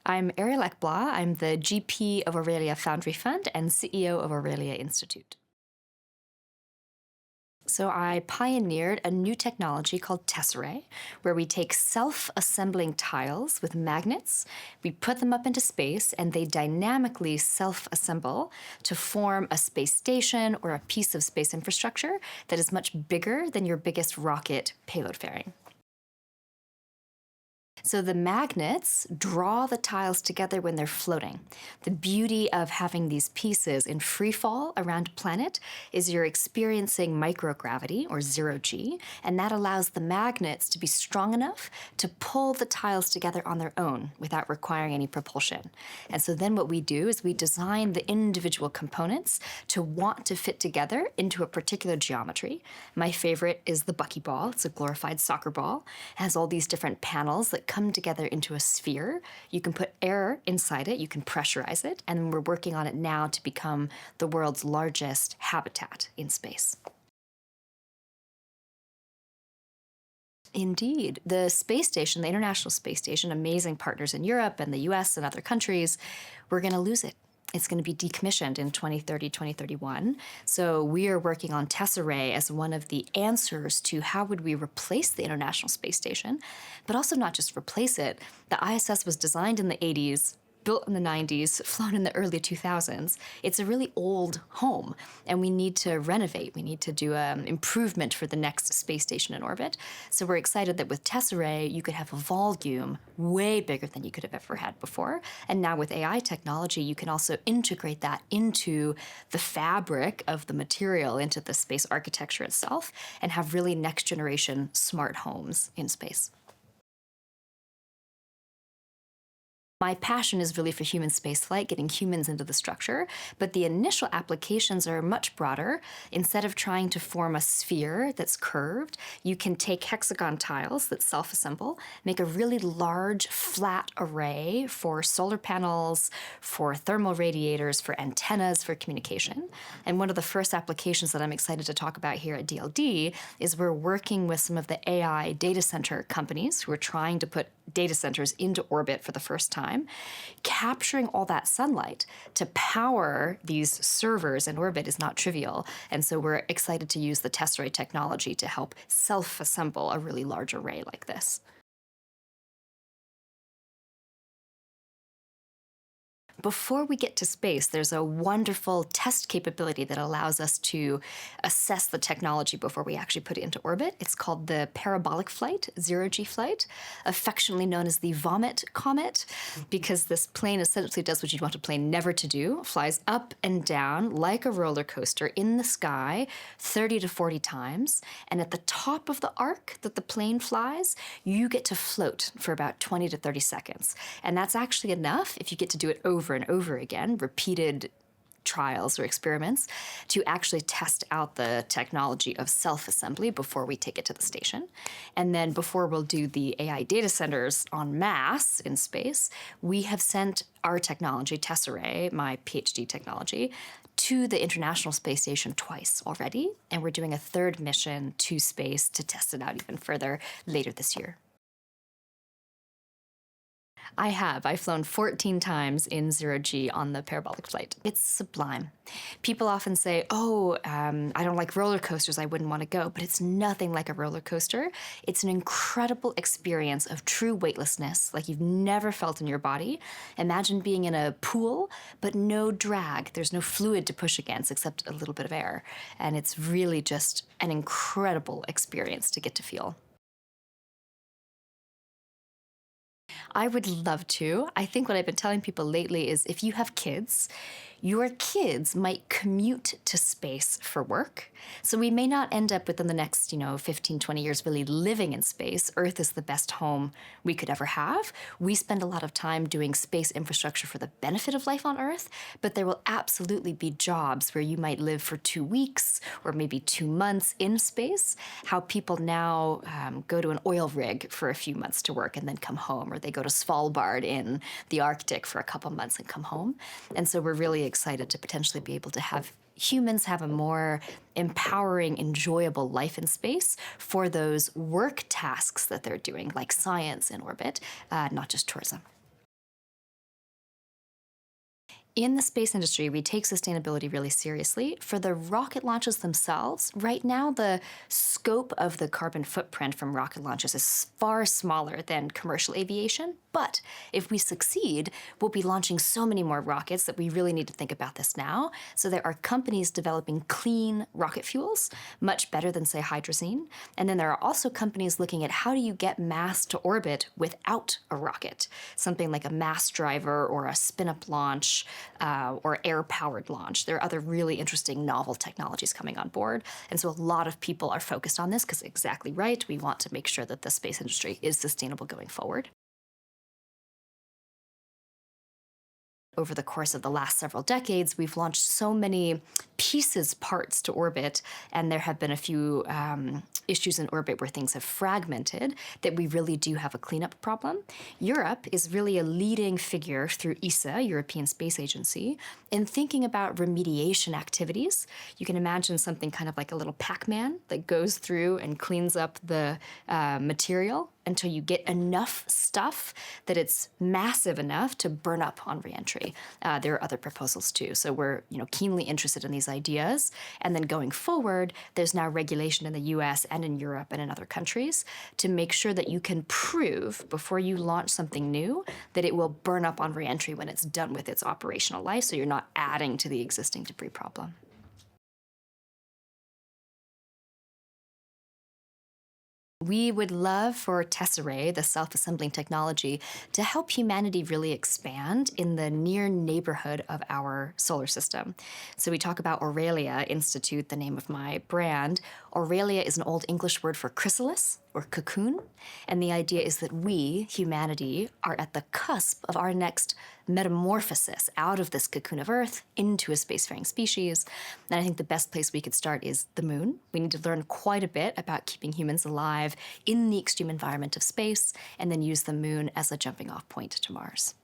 I'm Ariel Ekblaw. I'm the GP of Aurelia Foundry Fund and CEO of Aurelia Institute. So I pioneered a new technology called tesserae, where we take self-assembling tiles with magnets, we put them up into space, and they dynamically self-assemble to form a space station or a piece of space infrastructure that is much bigger than your biggest rocket payload fairing. So the magnets draw the tiles together when they're floating. The beauty of having these pieces in free fall around a planet is you're experiencing microgravity, or zero G, and that allows the magnets to be strong enough to pull the tiles together on their own without requiring any propulsion. And so then what we do is we design the individual components to want to fit together into a particular geometry. My favorite is the buckyball. It's a glorified soccer ball. It has all these different panels that come together into a sphere. You can put air inside it, you can pressurize it, and we're working on it now to become the world's largest habitat in space. Indeed. The space station, the International Space Station, amazing partners in Europe and the US and other countries, we're going to lose it. It's going to be decommissioned in 2030, 2031. So we are working on tesserae as one of the answers to how would we replace the International Space Station, but also not just replace it. The ISS was designed in the 80s, built in the 90s, flown in the early 2000s. It's a really old home, and we need to renovate. We need to do an improvement for the next space station in orbit. So we're excited that with tesserae, you could have a volume way bigger than you could have ever had before. And now with AI technology, you can also integrate that into the fabric of the material, into the space architecture itself, and have really next generation smart homes in space. My passion is really for human spaceflight, getting humans into the structure, but the initial applications are much broader. Instead of trying to form a sphere that's curved, you can take hexagon tiles that self-assemble, make a really large flat array for solar panels, for thermal radiators, for antennas, for communication. And one of the first applications that I'm excited to talk about here at DLD is we're working with some of the AI data center companies who are trying to put data centers into orbit for the first time, capturing all that sunlight to power these servers in orbit is not trivial. And so we're excited to use the tesserae technology to help self-assemble a really large array like this. Before we get to space, there's a wonderful test capability that allows us to assess the technology before we actually put it into orbit. It's called the parabolic flight, zero-G flight, affectionately known as the vomit comet, because this plane essentially does what you'd want a plane never to do, flies up and down like a roller coaster in the sky 30 to 40 times. And at the top of the arc that the plane flies, you get to float for about 20 to 30 seconds. And that's actually enough, if you get to do it over and over again, repeated trials or experiments, to actually test out the technology of self-assembly before we take it to the station. And then before we'll do the AI data centers en masse in space, we have sent our technology, tesserae, my PhD technology, to the International Space Station twice already, and we're doing a third mission to space to test it out even further later this year. I have. I've flown 14 times in zero-G on the parabolic flight. It's sublime. People often say, oh, I don't like roller coasters, I wouldn't want to go, but it's nothing like a roller coaster. It's an incredible experience of true weightlessness, like you've never felt in your body. Imagine being in a pool, but no drag. There's no fluid to push against except a little bit of air. And it's really just an incredible experience to get to feel. I would love to. I think what I've been telling people lately is if you have kids, your kids might commute to space for work. So we may not end up within the next, 15, 20 years really living in space. Earth is the best home we could ever have. We spend a lot of time doing space infrastructure for the benefit of life on Earth, but there will absolutely be jobs where you might live for 2 weeks or maybe 2 months in space. How people now go to an oil rig for a few months to work and then come home, or they go to Svalbard in the Arctic for a couple months and come home. And so we're really excited to potentially be able to have humans have a more empowering, enjoyable life in space for those work tasks that they're doing, like science in orbit, not just tourism. In the space industry, we take sustainability really seriously. For the rocket launches themselves, right now the scope of the carbon footprint from rocket launches is far smaller than commercial aviation. But if we succeed, we'll be launching so many more rockets that we really need to think about this now. So there are companies developing clean rocket fuels, much better than, say, hydrazine. And then there are also companies looking at how do you get mass to orbit without a rocket, something like a mass driver or a spin-up launch, or air-powered launch. There are other really interesting novel technologies coming on board. And so a lot of people are focused on this because exactly right, we want to make sure that the space industry is sustainable going forward. Over the course of the last several decades, we've launched so many parts to orbit, and there have been a few issues in orbit where things have fragmented, that we really do have a cleanup problem. Europe is really a leading figure through ESA, European Space Agency, in thinking about remediation activities. You can imagine something kind of like a little Pac-Man that goes through and cleans up the material until you get enough stuff that it's massive enough to burn up on reentry. There are other proposals too. So we're keenly interested in these ideas. And then going forward, there's now regulation in the US and in Europe and in other countries to make sure that you can prove before you launch something new that it will burn up on reentry when it's done with its operational life, so you're not adding to the existing debris problem. We would love for Tesserae, the self-assembling technology, to help humanity really expand in the near neighborhood of our solar system. So we talk about Aurelia Institute, the name of my brand. Aurelia is an Old English word for chrysalis or cocoon, and the idea is that we, humanity, are at the cusp of our next metamorphosis out of this cocoon of Earth into a spacefaring species. And I think the best place we could start is the moon. We need to learn quite a bit about keeping humans alive in the extreme environment of space, and then use the moon as a jumping off point to Mars.